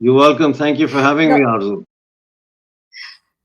You're welcome. Thank you for having me, Arzu.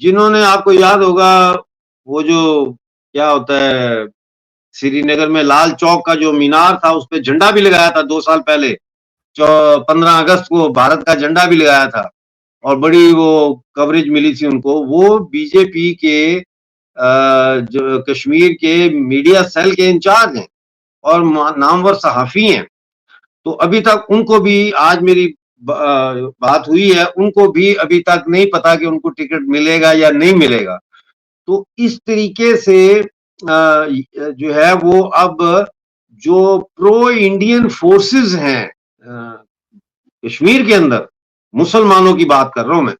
جنہوں نے, آپ کو یاد ہوگا وہ جو کیا ہوتا ہے سری نگر میں لال چوک کا جو مینار تھا, اس پہ جھنڈا بھی لگایا تھا 2 سال پہلے, 15 اگست کو بھارت کا جھنڈا بھی لگایا تھا, اور بڑی وہ کوریج ملی تھی ان کو. وہ بی جے پی کے جو کشمیر کے میڈیا سیل کے انچارج ہیں اور نامور صحافی ہیں. تو ابھی تک ان کو بھی, آج میری بات ہوئی ہے, ان کو بھی ابھی تک نہیں پتا کہ ان کو ٹکٹ ملے گا یا نہیں ملے گا. تو اس طریقے سے جو ہے وہ اب جو پرو انڈین فورسز ہیں کشمیر کے اندر, مسلمانوں کی بات کر رہا ہوں میں,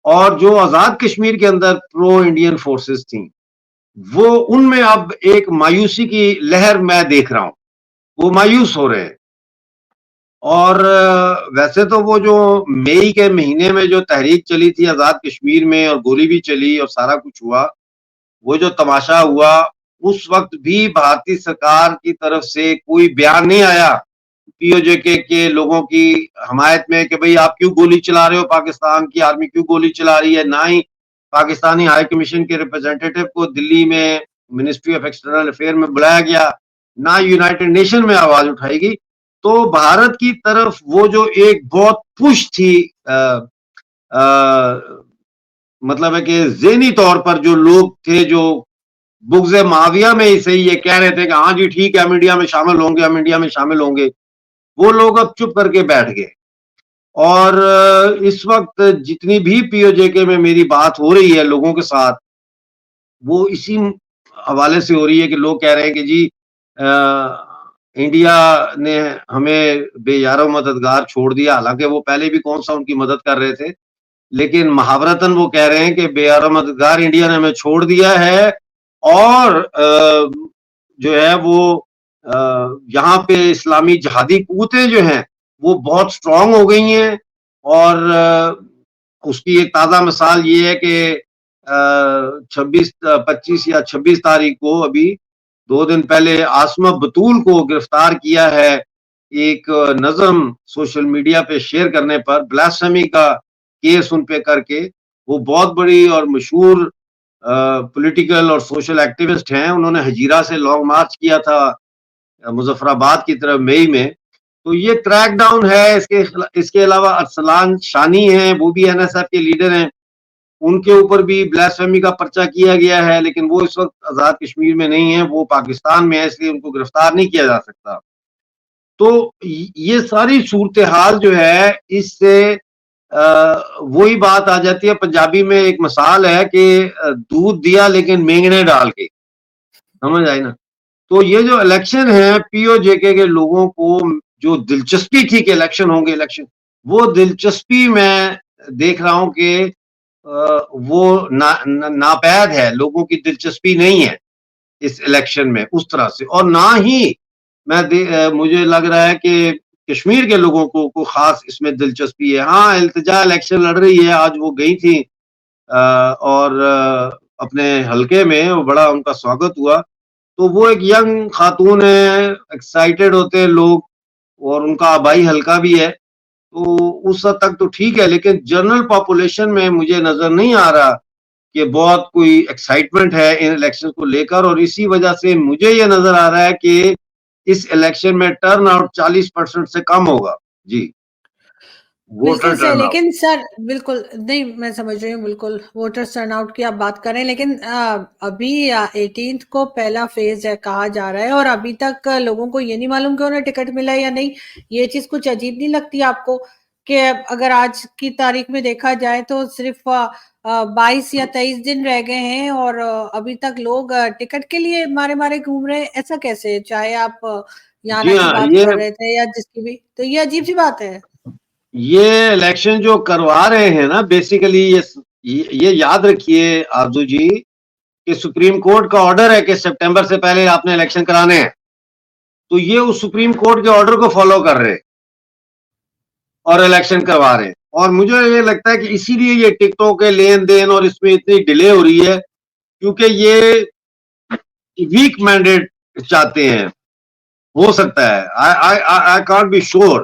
اور جو آزاد کشمیر کے اندر پرو انڈین فورسز تھیں, وہ ان میں اب ایک مایوسی کی لہر میں دیکھ رہا ہوں. وہ مایوس ہو رہے ہیں. اور ویسے تو وہ جو مئی کے مہینے میں جو تحریک چلی تھی آزاد کشمیر میں, اور گولی بھی چلی اور سارا کچھ ہوا, وہ جو تماشا ہوا, اس وقت بھی بھارتی سرکار کی طرف سے کوئی بیان نہیں آیا پی او جے کے لوگوں کی حمایت میں کہ بھئی آپ کیوں گولی چلا رہے ہو, پاکستان کی آرمی کیوں گولی چلا رہی ہے. نہ ہی پاکستانی ہائی کمیشن کے ریپرزینٹیٹو کو دلی میں منسٹری آف ایکسٹرنل افیئر میں بلایا گیا, نہ یونائٹڈ نیشن میں آواز اٹھائی گئی. تو بھارت کی طرف وہ جو ایک بہت پش تھی, مطلب ہے کہ ذہنی طور پر جو لوگ تھے جو بغض معاویہ میں ہی صحیح یہ کہہ رہے تھے کہ ہاں جی ٹھیک ہے ہم انڈیا میں شامل ہوں گے, ہم انڈیا میں شامل ہوں گے, وہ لوگ اب چپ کر کے بیٹھ گئے. اور اس وقت جتنی بھی پی او جے کے میں میری بات ہو رہی ہے لوگوں کے ساتھ, وہ اسی حوالے سے ہو رہی ہے کہ لوگ کہہ رہے ہیں کہ جی انڈیا نے ہمیں بے یار و مددگار چھوڑ دیا. حالانکہ وہ پہلے بھی کون سا ان کی مدد کر رہے تھے, لیکن محاورتاً وہ کہہ رہے ہیں کہ بے یار و مددگار انڈیا نے ہمیں چھوڑ دیا ہے, اور جو ہے وہ یہاں پہ اسلامی جہادی قوتیں جو ہیں وہ بہت سٹرونگ ہو گئی ہیں. اور اس کی ایک تازہ مثال یہ ہے کہ 25 یا 26 تاریخ کو, ابھی 2 دن پہلے, عاصمہ بطول کو گرفتار کیا ہے ایک نظم سوشل میڈیا پہ شیئر کرنے پر, بلاسفیمی کا کیس ان پہ کر کے. وہ بہت بڑی اور مشہور پولیٹیکل اور سوشل ایکٹیوسٹ ہیں. انہوں نے ہجیرہ سے لانگ مارچ کیا تھا مظفر آباد کی طرف مئی میں. تو یہ کریک ڈاؤن ہے. اس کے علاوہ ارسلان شانی ہیں, وہ بھی این ایس ایف کے لیڈر ہیں, ان کے اوپر بھی بلاسفیمی کا پرچہ کیا گیا ہے, لیکن وہ اس وقت آزاد کشمیر میں نہیں ہیں, وہ پاکستان میں ہے, اس لیے ان کو گرفتار نہیں کیا جا سکتا. تو یہ ساری صورتحال جو ہے, اس سے وہی بات آ جاتی ہے. پنجابی میں ایک مثال ہے کہ دودھ دیا لیکن مینگنے ڈال کے, سمجھ آئی نا. تو یہ جو الیکشن ہے, پی او جے کے لوگوں کو جو دلچسپی تھی کہ الیکشن ہوں گے, الیکشن, وہ دلچسپی میں دیکھ رہا ہوں کہ وہ ناپید ہے. لوگوں کی دلچسپی نہیں ہے اس الیکشن میں اس طرح سے, اور نہ ہی مجھے لگ رہا ہے کہ کشمیر کے لوگوں کو خاص اس میں دلچسپی ہے. ہاں التجا الیکشن لڑ رہی ہے, آج وہ گئی تھی اور اپنے حلقے میں, وہ بڑا ان کا سواگت ہوا. تو وہ ایک ینگ خاتون ہے, ایکسائٹیڈ ہوتے ہیں لوگ, اور ان کا آبائی حلقہ بھی ہے, تو اس حد تک تو ٹھیک ہے. لیکن جنرل پاپولیشن میں مجھے نظر نہیں آ رہا کہ بہت کوئی ایکسائٹمنٹ ہے ان الیکشن کو لے کر, اور اسی وجہ سے مجھے یہ نظر آ رہا ہے کہ اس الیکشن میں ٹرن آؤٹ 40% سے کم ہوگا. جی, بالکل ووٹر صحیح. Turn out. لیکن سر بالکل نہیں, میں سمجھ رہی ہوں, بالکل ووٹر ٹرن آؤٹ کی آپ بات کریں, لیکن ابھی 18 کو پہلا فیز ہے کہا جا رہا ہے, اور ابھی تک لوگوں کو یہ نہیں معلوم کہ انہیں ٹکٹ ملا یا نہیں. یہ چیز کچھ عجیب نہیں لگتی آپ کو کہ اگر آج کی تاریخ میں دیکھا جائے تو صرف 22 یا 23 دن رہ گئے ہیں, اور ابھی تک لوگ ٹکٹ کے لیے مارے مارے گھوم رہے ہیں؟ ایسا کیسے؟ چاہے آپ یانا جی کی ہاں, بات کر رہے تھے یا جس کی بھی, تو یہ عجیب سی بات ہے. یہ الیکشن جو کروا رہے ہیں نا, بیسیکلی یہ یاد رکھیے آرزو جی کہ سپریم کورٹ کا آرڈر ہے کہ سپٹمبر سے پہلے آپ نے الیکشن کرانے ہیں. تو یہ اس سپریم کورٹ کے آرڈر کو فالو کر رہے اور الیکشن کروا رہے ہیں. اور مجھے یہ لگتا ہے کہ اسی لیے یہ ٹکٹوں کے لین دین اور اس میں اتنی ڈیلے ہو رہی ہے, کیونکہ یہ ویک مینڈیٹ چاہتے ہیں. ہو سکتا ہے, آئی کانٹ بی شور,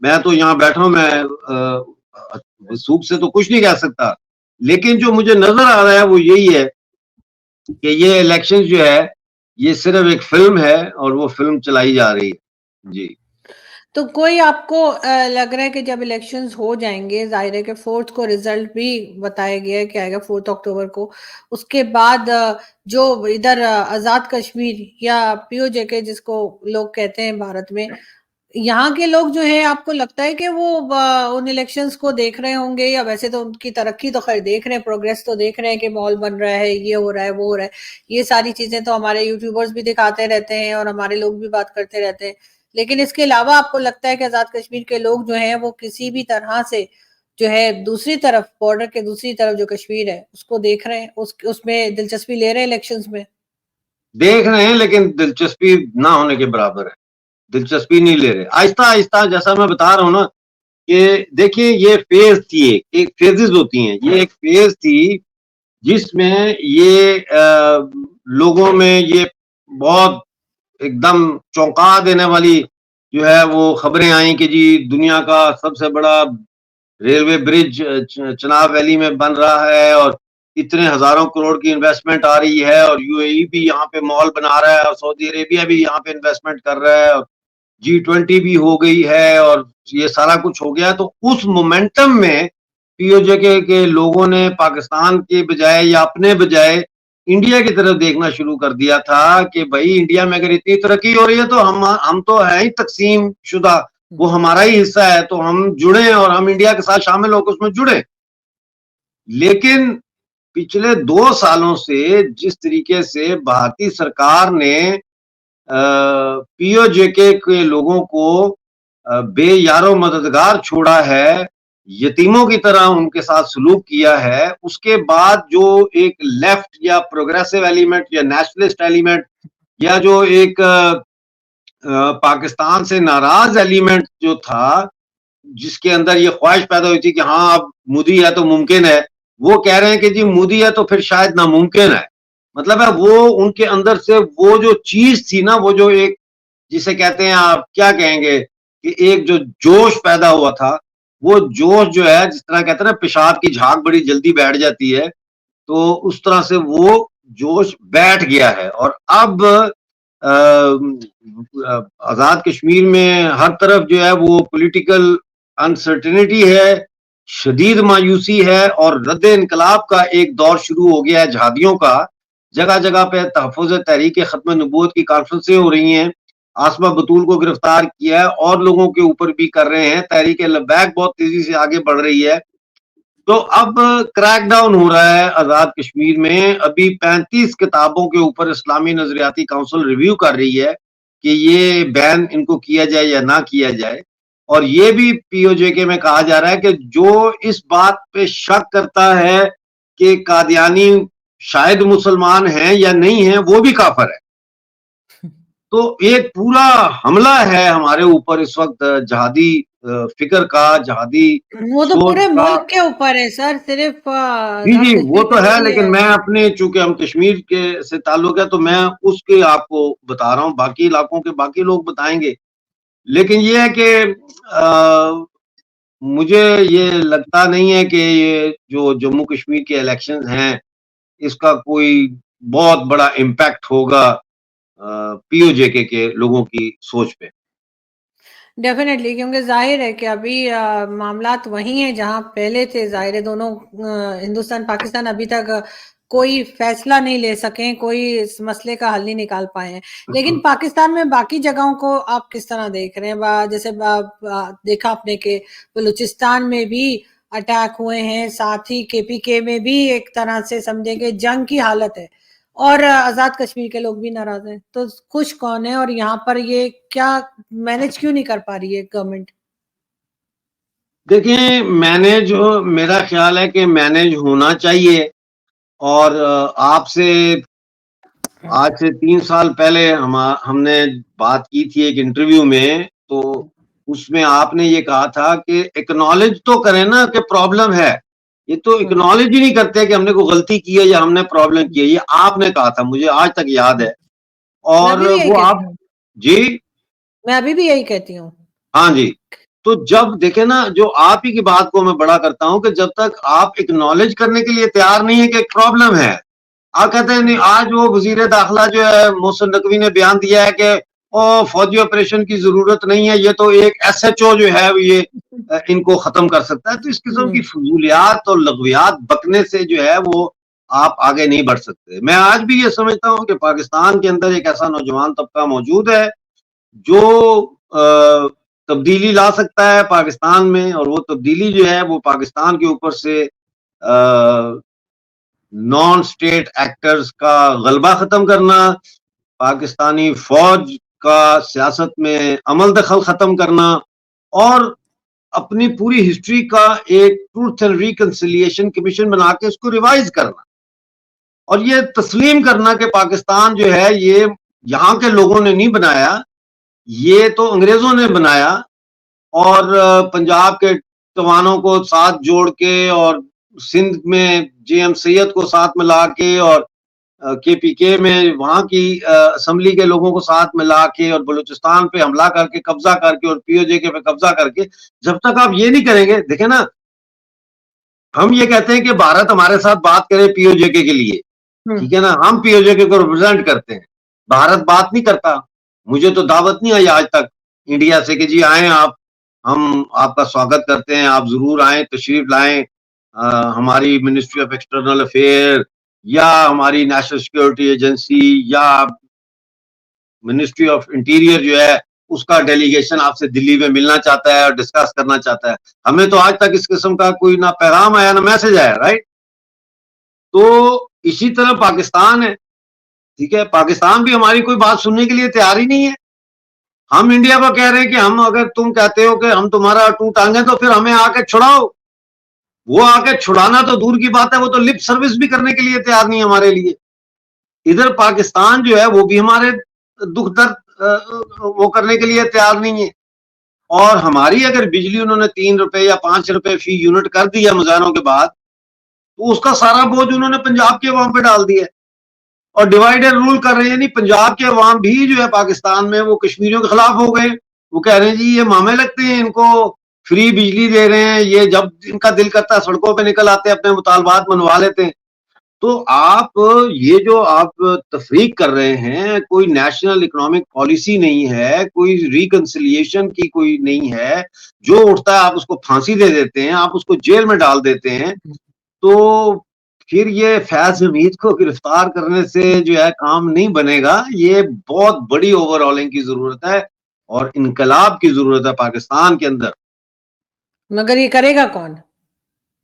میں تو یہاں بیٹھا ہوں, میں سوپ سے تو کچھ نہیں کہہ سکتا, لیکن جو مجھے نظر آ رہا ہے وہ یہی ہے کہ یہ الیکشن جو ہے یہ صرف ایک فلم ہے اور وہ فلم چلائی جا رہی ہے. جی تو کوئی آپ کو لگ رہا ہے کہ جب الیکشنز ہو جائیں گے، ظاہر ہے کہ 4 کو رزلٹ بھی بتایا گیا ہے کہ آئے گا 4 اکتوبر کو، اس کے بعد جو ادھر آزاد کشمیر یا پی او جے کے جس کو لوگ کہتے ہیں بھارت میں، یہاں کے لوگ جو ہے آپ کو لگتا ہے کہ وہ ان الیکشنز کو دیکھ رہے ہوں گے، یا ویسے تو ان کی ترقی تو خیر دیکھ رہے ہیں، پروگریس تو دیکھ رہے ہیں کہ مال بن رہا ہے، یہ ہو رہا ہے، وہ ہو رہا ہے، یہ ساری چیزیں تو ہمارے یوٹیوبرز بھی دکھاتے رہتے ہیں اور ہمارے لوگ بھی بات کرتے رہتے ہیں، لیکن اس کے علاوہ آپ کو لگتا ہے کہ آزاد کشمیر کے لوگ جو ہیں وہ کسی بھی طرح سے جو ہے دوسری طرف بارڈر کے دوسری طرف جو کشمیر ہے اس کو دیکھ رہے ہیں، اس میں دلچسپی لے رہے ہیں الیکشنز میں؟ دیکھ رہے ہیں لیکن دلچسپی نہ ہونے کے برابر ہے، دلچسپی نہیں لے رہے. آہستہ آہستہ جیسا میں بتا رہا ہوں نا کہ دیکھیں یہ فیز تھی، ایک فیزز ہوتی ہیں، یہ ایک فیز تھی جس میں یہ لوگوں میں یہ بہت ایک دم چونکا دینے والی جو ہے وہ خبریں آئیں کہ جی دنیا کا سب سے بڑا ریلوے برج چناب ویلی میں بن رہا ہے اور اتنے ہزاروں کروڑ کی انویسٹمنٹ آ رہی ہے، اور یو اے ای بھی یہاں پہ مال بنا رہا ہے، اور سعودی عربیہ بھی یہاں پہ انویسٹمنٹ کر رہا ہے، اور G20 بھی ہو گئی ہے، اور یہ سارا کچھ ہو گیا. تو اس مومنٹم میں پی او جے کے لوگوں نے پاکستان کے بجائے یا اپنے بجائے انڈیا کی طرف دیکھنا شروع کر دیا تھا کہ بھائی انڈیا میں اگر اتنی ترقی ہو رہی ہے تو ہم تو ہیں ہی تقسیم شدہ، وہ ہمارا ہی حصہ ہے، تو ہم جڑیں اور ہم انڈیا کے ساتھ شامل ہو کے اس میں جڑیں. لیکن پچھلے 2 سالوں سے جس طریقے سے بھارتی سرکار نے پی او جے کے لوگوں کو بے یارو مددگار چھوڑا ہے، یتیموں کی طرح ان کے ساتھ سلوک کیا ہے، اس کے بعد جو ایک لیفٹ یا پروگریسو ایلیمنٹ یا نیشنلسٹ ایلیمنٹ یا جو ایک پاکستان سے ناراض ایلیمنٹ جو تھا، جس کے اندر یہ خواہش پیدا ہوئی تھی کہ ہاں اب مودی ہے تو ممکن ہے، وہ کہہ رہے ہیں کہ جی مودی ہے تو پھر شاید ناممکن ہے. مطلب ہے وہ ان کے اندر سے وہ جو چیز تھی نا، وہ جو ایک جسے کہتے ہیں آپ کیا کہیں گے کہ ایک جو جوش پیدا ہوا تھا، وہ جوش جو ہے جس طرح کہتے ہیں نا پیشاب کی جھاگ بڑی جلدی بیٹھ جاتی ہے، تو اس طرح سے وہ جوش بیٹھ گیا ہے. اور اب آزاد کشمیر میں ہر طرف جو ہے وہ پولیٹیکل انسرٹینٹی ہے، شدید مایوسی ہے، اور رد انقلاب کا ایک دور شروع ہو گیا ہے جہادیوں کا. جگہ جگہ پہ تحفظ تحریک ختم نبوت کی کانفرنسیں ہو رہی ہیں، آسما بطول کو گرفتار کیا ہے اور لوگوں کے اوپر بھی کر رہے ہیں، تحریک لبیک بہت تیزی سے آگے بڑھ رہی ہے. تو اب کریک ڈاؤن ہو رہا ہے آزاد کشمیر میں. ابھی 35 کتابوں کے اوپر اسلامی نظریاتی کونسل ریویو کر رہی ہے کہ یہ بین ان کو کیا جائے یا نہ کیا جائے. اور یہ بھی پی او جے کے میں کہا جا رہا ہے کہ جو اس بات پہ شک کرتا ہے کہ قادیانی شاید مسلمان ہیں یا نہیں ہیں وہ بھی کافر ہے. تو ایک پورا حملہ ہے ہمارے اوپر اس وقت جہادی فکر کا، جہادی وہ تو سوچ پورے کا. ملک کے اوپر ہے سر، صرف جی آزاد جی وہ کشمیر تو پہ ہے، تھوڑی لیکن ہے. میں اپنے چونکہ ہم کشمیر کے سے تعلق ہے تو میں اس کے آپ کو بتا رہا ہوں، باقی علاقوں کے باقی لوگ بتائیں گے. لیکن یہ ہے کہ مجھے یہ لگتا نہیں ہے کہ یہ جو جموں کشمیر کے الیکشن ہیں اس کا کوئی بہت بڑا امپیکٹ ہوگا پی او جے کے لوگوں کی سوچ پہ. ڈیفینیٹلی، کیونکہ ظاہر ہے کہ ابھی معاملات وہی ہیں جہاں پہلے تھے. ظاہر ہے دونوں ہندوستان پاکستان ابھی تک کوئی فیصلہ نہیں لے سکیں، کوئی اس مسئلے کا حل نہیں نکال پائے ہیں. لیکن پاکستان میں باقی جگہوں کو آپ کس طرح دیکھ رہے ہیں؟ جیسے دیکھا آپ نے کہ بلوچستان میں بھی اٹیک ہوئے ہیں، ساتھ ہی کے پی کے میں بھی ایک طرح سے سمجھیں کہ جنگ کی حالت ہے، اور آزاد کشمیر کے لوگ بھی ناراض ہیں. تو خوش کون ہے، اور یہاں پر یہ کیا مینج کیوں نہیں کر پا رہی ہے گورنمنٹ؟ دیکھیں مینج میرا خیال ہے کہ مینج ہونا چاہیے. اور آپ سے آج سے 3 سال پہلے ہم نے بات کی تھی ایک انٹرویو میں، تو اس میں آپ نے یہ کہا تھا کہ اکنالج تو کریں نا کہ پرابلم ہے. یہ تو اکنالج ہی نہیں کرتے کہ ہم نے کوئی غلطی کی ہے یا ہم نے پرابلم کی ہے. یہ آپ نے کہا تھا، مجھے آج تک یاد ہے. میں اور ابھی بھی یہی وہ کہتی آپ ہوں، جی میں ابھی بھی یہی کہتی ہوں. ہاں جی. تو جب دیکھیں نا, جو آپ ہی کی بات کو میں بڑا کرتا ہوں کہ جب تک آپ اکنالج کرنے کے لیے تیار نہیں ہے کہ ایک پرابلم ہے, آپ کہتے ہیں نہیں, آج وہ وزیر داخلہ جو ہے محسن نقوی نے بیان دیا ہے کہ فوجی آپریشن کی ضرورت نہیں ہے, یہ تو ایک ایس ایچ او جو ہے یہ ان کو ختم کر سکتا ہے. تو اس قسم کی فضولیات اور لغویات بکنے سے جو ہے وہ آپ آگے نہیں بڑھ سکتے. میں آج بھی یہ سمجھتا ہوں کہ پاکستان کے اندر ایک ایسا نوجوان طبقہ موجود ہے جو تبدیلی لا سکتا ہے پاکستان میں, اور وہ تبدیلی جو ہے وہ پاکستان کے اوپر سے نان اسٹیٹ ایکٹرز کا غلبہ ختم کرنا, پاکستانی فوج کا سیاست میں عمل دخل ختم کرنا, اور اپنی پوری ہسٹری کا ایک ٹروتھ اینڈ ریکنسیلیشن کمیشن بنا کے اس کو ریوائز کرنا, اور یہ تسلیم کرنا کہ پاکستان جو ہے یہ یہاں کے لوگوں نے نہیں بنایا, یہ تو انگریزوں نے بنایا, اور پنجاب کے جوانوں کو ساتھ جوڑ کے اور سندھ میں جے ایم سید کو ساتھ ملا کے اور کے پی کے میں وہاں کی اسمبلی کے لوگوں کو ساتھ ملا کے اور بلوچستان پہ حملہ کر کے قبضہ کر کے اور پی او جے کے پہ قبضہ کر کے, جب تک آپ یہ نہیں کریں گے, دیکھیں نا ہم یہ کہتے ہیں کہ بھارت ہمارے ساتھ بات کرے پی او جے کے لیے, ٹھیک ہے نا, ہم پی او جے کے کو ریپرزینٹ کرتے ہیں, بھارت بات نہیں کرتا. مجھے تو دعوت نہیں آئی آج تک انڈیا سے کہ جی آئیں آپ, ہم آپ کا سواگت کرتے ہیں, آپ ضرور آئیں, تشریف لائیں, ہماری منسٹری آف ایکسٹرنل افیئر یا ہماری نیشنل سیکورٹی ایجنسی یا منسٹری آف انٹیریئر جو ہے اس کا ڈیلیگیشن آپ سے دلی میں ملنا چاہتا ہے اور ڈسکس کرنا چاہتا ہے. ہمیں تو آج تک اس قسم کا کوئی نہ پیغام آیا نہ میسج آیا, رائٹ. تو اسی طرح پاکستان ہے, ٹھیک ہے, پاکستان بھی ہماری کوئی بات سننے کے لیے تیار ہی نہیں ہے. ہم انڈیا کو کہہ رہے ہیں کہ ہم, اگر تم کہتے ہو کہ ہم تمہارا ٹو ٹانگیں تو پھر ہمیں آ کے چھڑاؤ. وہ آ کے چھڑانا تو دور کی بات ہے, وہ تو لپ سروس بھی کرنے کے لیے تیار نہیں ہمارے لیے. ادھر پاکستان جو ہے وہ بھی ہمارے دکھ درد وہ کرنے کے لیے تیار نہیں ہے. اور ہماری اگر بجلی انہوں نے 3 روپے یا 5 روپے فی یونٹ کر دیا مظاہروں کے بعد, تو اس کا سارا بوجھ انہوں نے پنجاب کے عوام پہ ڈال دیا اور ڈیوائڈ اینڈ رول کر رہے ہیں. یعنی پنجاب کے عوام بھی جو ہے پاکستان میں وہ کشمیریوں کے خلاف ہو گئے. وہ کہہ رہے ہیں جی یہ مامے لگتے ہیں, ان کو فری بجلی دے رہے ہیں, یہ جب ان کا دل کرتا ہے سڑکوں پہ نکل آتے ہیں, اپنے مطالبات منوا لیتے ہیں. تو آپ یہ جو آپ تفریق کر رہے ہیں, کوئی نیشنل اکنامک پالیسی نہیں ہے, کوئی ریکنسیلیشن کی کوئی نہیں ہے, جو اٹھتا ہے آپ اس کو پھانسی دے دیتے ہیں, آپ اس کو جیل میں ڈال دیتے ہیں. تو پھر یہ فیض حمید کو گرفتار کرنے سے جو ہے کام نہیں بنے گا. یہ بہت بڑی اوور ہالنگ کی ضرورت ہے اور انقلاب کی ضرورت ہے پاکستان کے اندر. مگر یہ کرے گا کون؟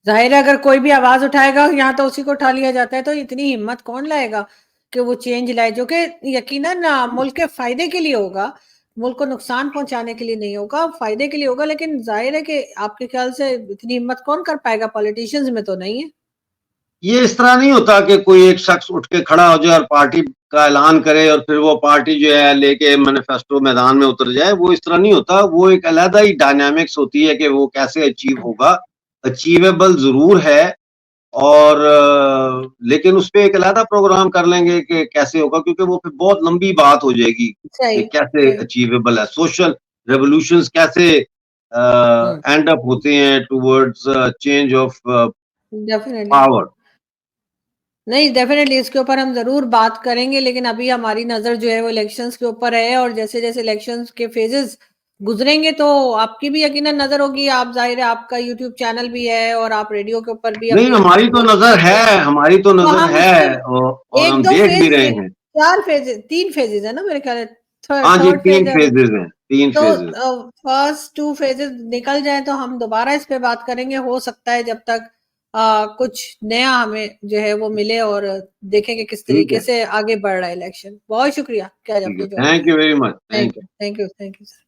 ظاہر ہے اگر کوئی بھی آواز اٹھائے گا یہاں تو اسی کو اٹھا لیا جاتا ہے. تو اتنی ہمت کون لائے گا کہ وہ چینج لائے, جو کہ یقیناً ملک کے فائدے کے لیے ہوگا, ملک کو نقصان پہنچانے کے لیے نہیں ہوگا, فائدے کے لیے ہوگا. لیکن ظاہر ہے کہ آپ کے خیال سے اتنی ہمت کون کر پائے گا؟ پولیٹیشنز میں تو نہیں ہے. یہ اس طرح نہیں ہوتا کہ کوئی ایک شخص اٹھ کے کھڑا ہو جائے اور پارٹی کا اعلان کرے اور پھر وہ پارٹی جو ہے لے کے مینیفیسٹو میدان میں اتر جائے. وہ اس طرح نہیں ہوتا. وہ ایک علیحدہ ہی ڈائنامکس ہوتی ہے کہ وہ کیسے اچیو ہوگا. اچیویبل ضرور ہے, اور لیکن اس پہ ایک علیحدہ پروگرام کر لیں گے کہ کیسے ہوگا, کیونکہ وہ پھر بہت لمبی بات ہو جائے گی کہ کیسے اچیویبل ہے. سوشل ریولوشنز کیسے اینڈ اپ ہوتے ہیں ٹوورڈز چینج آف پاور. نہیں, ڈیفینیٹلی اس کے اوپر ہم ضرور بات کریں گے, لیکن ابھی ہماری نظر جو ہے وہ الیکشنز کے اوپر ہے, اور جیسے جیسے الیکشنز کے فیزز گزریں گے تو آپ کی بھی یقیناً نظر ہوگی. آپ ظاہر ہے آپ کا یوٹیوب چینل بھی ہے اور آپ ریڈیو کے اوپر بھی نہیں, ہماری تو نظر ہے, ہماری تو نظر ہے, اور ہم دیکھ بھی رہے ہیں. 4 فیز, 3 فیزز ہے نا میرے خیال ہے. ہاں جی, 3 فیز ہے فیزز ہیں, 3 تو فیزز. فرسٹ 2 فیزز نکل جائیں تو ہم دوبارہ اس پہ بات کریں گے. ہو سکتا ہے جب تک کچھ نیا ہمیں جو ہے وہ ملے اور دیکھیں کہ کس طریقے سے آگے بڑھ رہا ہے الیکشن. بہت شکریہ کہ آپ نے جوائن کیا. Thank you very much. Thank you sir.